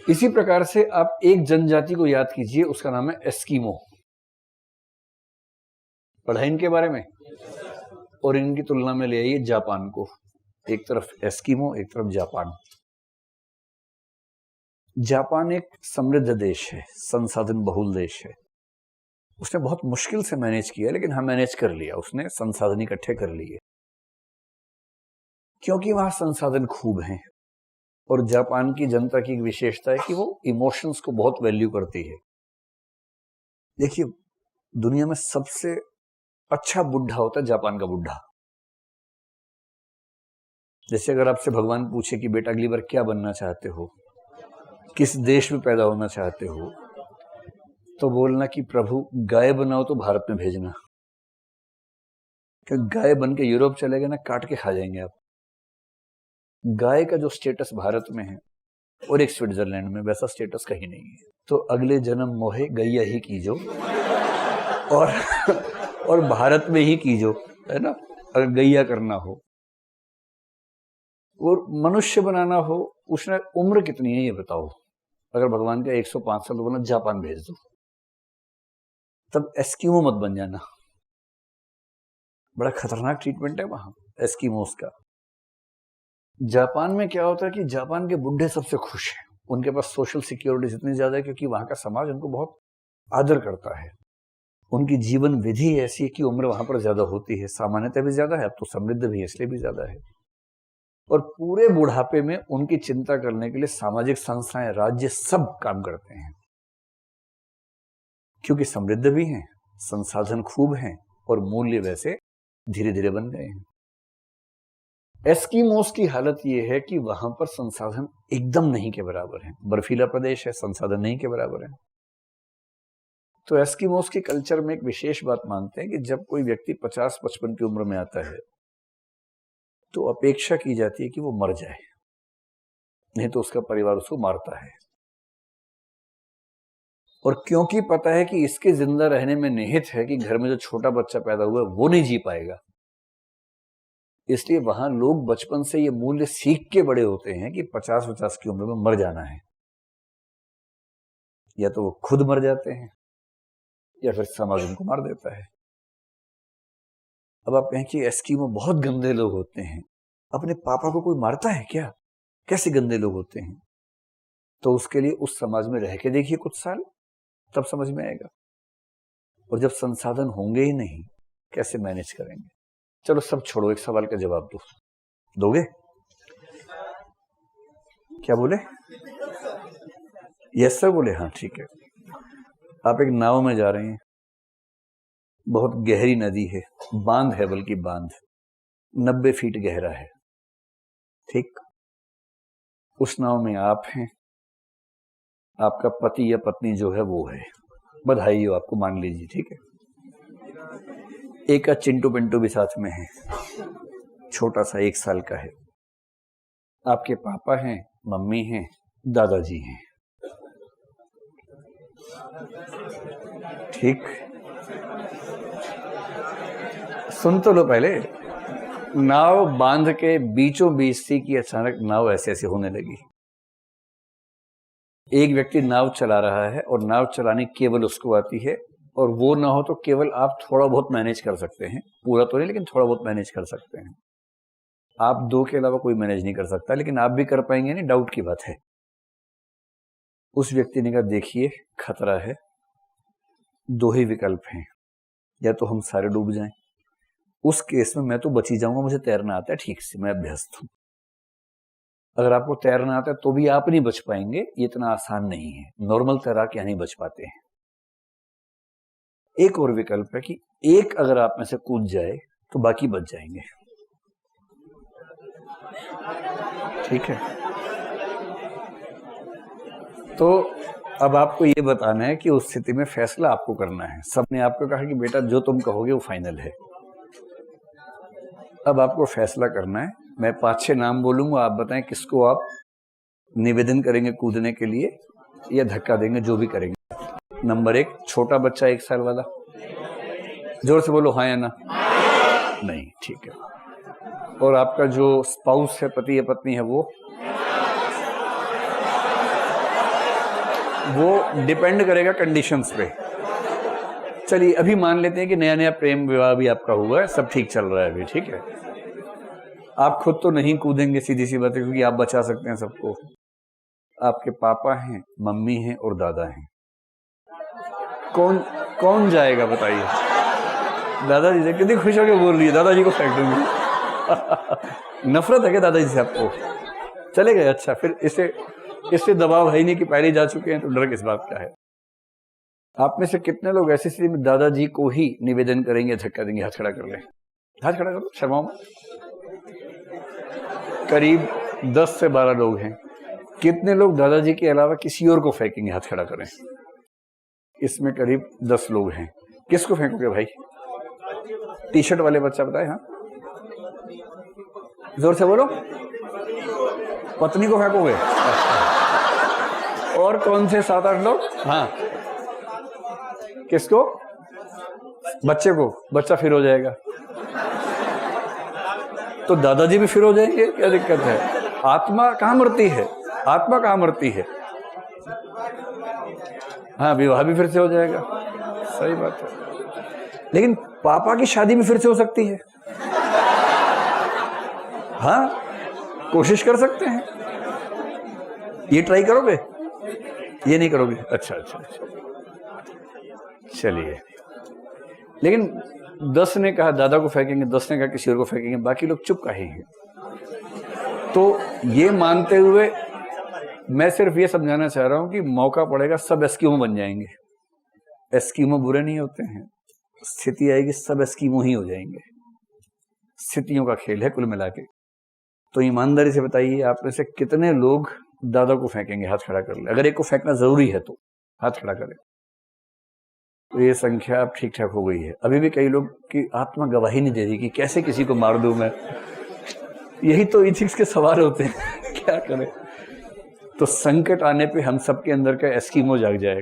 इसी प्रकार से आप एक जनजाति को याद कीजिए, उसका नाम है एस्किमो। पढ़ा इनके बारे में? और इनकी तुलना में ले आइए जापान को, एक तरफ एस्किमो एक तरफ जापान। जापान एक समृद्ध देश है, संसाधन बहुल देश है। उसने बहुत मुश्किल से मैनेज किया, लेकिन हाँ मैनेज कर लिया, उसने संसाधन इकट्ठे कर लिए, क्योंकि वहां संसाधन खूब हैं। और जापान की जनता की एक विशेषता है कि वो इमोशंस को बहुत वैल्यू करती है। देखिए, दुनिया में सबसे अच्छा बुढ़ा होता है जापान का बुढ़ा। जैसे अगर आपसे भगवान पूछे कि बेटा अगली बार क्या बनना चाहते हो, किस देश में पैदा होना चाहते हो, तो बोलना कि प्रभु गाय बनाओ तो भारत में भेजना, क्योंकि गाय बन के यूरोप चले गए ना, काट के खा जाएंगे आप। गाय का जो स्टेटस भारत में है और एक स्विट्जरलैंड में, वैसा स्टेटस कहीं नहीं है। तो अगले जन्म मोहे गैया ही कीजो और भारत में ही कीजो, है ना, अगर गैया करना हो। और मनुष्य बनाना हो, उसने उम्र कितनी है ये बताओ। अगर भगवान का 105 साल तो बोला जापान भेज दो, तब एस्किमो मत बन जाना। बड़ा खतरनाक ट्रीटमेंट है वहां एस्किमोस का। जापान में क्या होता है कि जापान के बुढ़े सबसे खुश हैं, उनके पास सोशल सिक्योरिटीज इतनी ज्यादा है, क्योंकि वहां का समाज उनको बहुत आदर करता है। उनकी जीवन विधि ऐसी है कि उम्र वहां पर ज्यादा होती है, सामान्यतः भी ज्यादा है, अब तो समृद्ध भी है इसलिए भी ज्यादा है। और पूरे बुढ़ापे में उनकी चिंता करने के लिए सामाजिक संस्थाएं, राज्य सब काम करते हैं, क्योंकि समृद्ध भी हैं, संसाधन खूब हैं और मूल्य वैसे धीरे धीरे बन गए हैं। एस्किमोस की हालत यह है कि वहां पर संसाधन एकदम नहीं के बराबर है, बर्फीला प्रदेश है, संसाधन नहीं के बराबर है। तो एस्किमोस के कल्चर में एक विशेष बात मानते हैं कि जब कोई व्यक्ति 50-55 की उम्र में आता है तो अपेक्षा की जाती है कि वो मर जाए, नहीं तो उसका परिवार उसको मारता है। और क्योंकि पता है कि इसके जिंदा रहने में निहित है कि घर में जो छोटा बच्चा पैदा हुआ है वो नहीं जी पाएगा, इसलिए वहां लोग बचपन से ये मूल्य सीख के बड़े होते हैं कि 50-50 की उम्र में मर जाना है। या तो वो खुद मर जाते हैं या फिर समाज उनको मार देता है। अब आप कहें कि एस्किमो बहुत गंदे लोग होते हैं, अपने पापा को कोई मारता है क्या? कैसे गंदे लोग होते हैं? तो उसके लिए उस समाज में रह के देखिए कुछ साल, तब समझ में आएगा। और जब संसाधन होंगे ही नहीं, कैसे मैनेज करेंगे? चलो सब छोड़ो, एक सवाल का जवाब दो, दोगे? क्या बोले? यस सर बोले? हाँ ठीक है। आप एक नाव में जा रहे हैं, बहुत गहरी नदी है, बांध है, बल्कि बांध 90 फीट गहरा है, ठीक। उस नाव में आप हैं, आपका पति या पत्नी जो है वो है, बधाई हो आपको, मान लीजिए, ठीक है। एक का चिंटू पिंटू भी साथ में है, छोटा सा 1 साल का है। आपके पापा हैं, मम्मी हैं, दादाजी हैं, ठीक। सुन तो लो पहले। नाव बांध के बीचों बीच थी कि अचानक नाव ऐसे ऐसे होने लगी। एक व्यक्ति नाव चला रहा है और नाव चलानी केवल उसको आती है, और वो ना हो तो केवल आप थोड़ा बहुत मैनेज कर सकते हैं, पूरा तो नहीं लेकिन थोड़ा बहुत मैनेज कर सकते हैं। आप 2 के अलावा कोई मैनेज नहीं कर सकता, लेकिन आप भी कर पाएंगे नहीं, डाउट की बात है। उस व्यक्ति ने कहा देखिए खतरा है, 2 ही विकल्प हैं, या तो हम सारे डूब जाएं, उस केस में मैं तो बच ही जाऊंगा, मुझे तैरना आता है ठीक से, मैं अभ्यस्त हूं। अगर आपको तैरना आता है तो भी आप नहीं बच पाएंगे, ये इतना आसान नहीं है, नॉर्मल तैराक यहाँ नहीं बच पाते हैं। एक और विकल्प है कि एक अगर आप में से कूद जाए तो बाकी बच जाएंगे, ठीक है। तो अब आपको ये बताना है कि उस स्थिति में फैसला आपको करना है। सबने आपको कहा कि बेटा जो तुम कहोगे वो फाइनल है, अब आपको फैसला करना है। मैं 5-6 नाम बोलूंगा, आप बताएं किसको आप निवेदन करेंगे कूदने के लिए या धक्का देंगे, जो भी करेंगे। नंबर 1, छोटा बच्चा 1 साल वाला, जोर से बोलो हाँ या ना। नहीं, ठीक है। और आपका जो स्पाउस है, पति या पत्नी है, वो वो डिपेंड करेगा कंडीशंस पे। चलिए अभी मान लेते हैं कि नया नया प्रेम विवाह भी आपका हुआ है, सब ठीक चल रहा है अभी, ठीक है। आप खुद तो नहीं कूदेंगे, सीधी सी बात है, क्योंकि आप बचा सकते हैं सबको। आपके पापा हैं, मम्मी हैं और दादा हैं। कौन जाएगा बताइए? दादाजी से कितनी खुश होकर बोल रही है, दादाजी को फेंक दूंगी। नफरत है क्या दादाजी से आपको? चले गए, अच्छा। फिर इससे दबाव है ही नहीं कि पहले जा चुके हैं, तो डर किस बात का है? आप में से कितने लोग ऐसी स्थिति में दादाजी को ही निवेदन करेंगे, धक्का देंगे? हाथ खड़ा कर ले, हाथ खड़ा करो, शर्माओ मत। करीब 10 से 12 लोग हैं। कितने लोग दादाजी के अलावा किसी और को फेंकेंगे? हाथ खड़ा करें। इसमें करीब 10 लोग हैं। किसको फेंकोगे भाई? टी शर्ट वाले बच्चा बताए। हाँ, जोर से बोलो। पत्नी को फेंकोगे? और कौन से 7-8 लोग? हाँ, किसको? बच्चे को। बच्चा फिर हो जाएगा तो दादाजी भी फिर हो जाएंगे, क्या दिक्कत है? आत्मा कहाँ मरती है? आत्मा कहाँ मरती है? हाँ, विवाह भी फिर से हो जाएगा, सही बात है। लेकिन पापा की शादी भी फिर से हो सकती है। हाँ, कोशिश कर सकते हैं। ये ट्राई करोगे? ये नहीं करोगे? अच्छा अच्छा अच्छा, चलिए। लेकिन 10 ने कहा दादा को फेंकेंगे, 10 ने कहा किसी और को फेंकेंगे, बाकी लोग चुप काहे हैं? तो ये मानते हुए मैं सिर्फ ये समझाना चाह रहा हूं कि मौका पड़ेगा सब एस्कीमो बन जाएंगे। एस्कीमो बुरे नहीं होते हैं। स्थिति आएगी सब एस्कीमो ही हो जाएंगे। स्थितियों का खेल है कुल मिला के। तो ईमानदारी से बताइए, आप में से कितने लोग दादा को फेंकेंगे? हाथ खड़ा कर ले। अगर एक को फेंकना जरूरी है तो हाथ खड़ा करें। तो ये संख्या अब ठीक ठाक हो गई है। अभी भी कई लोग की आत्मा गवाही नहीं दे रही कि कैसे किसी को मार दूं मैं। यही तो इथिक्स के सवाल होते हैं। क्या करें? तो संकट आने पे हम सबके अंदर का एस्कीमो जाग जाएगा।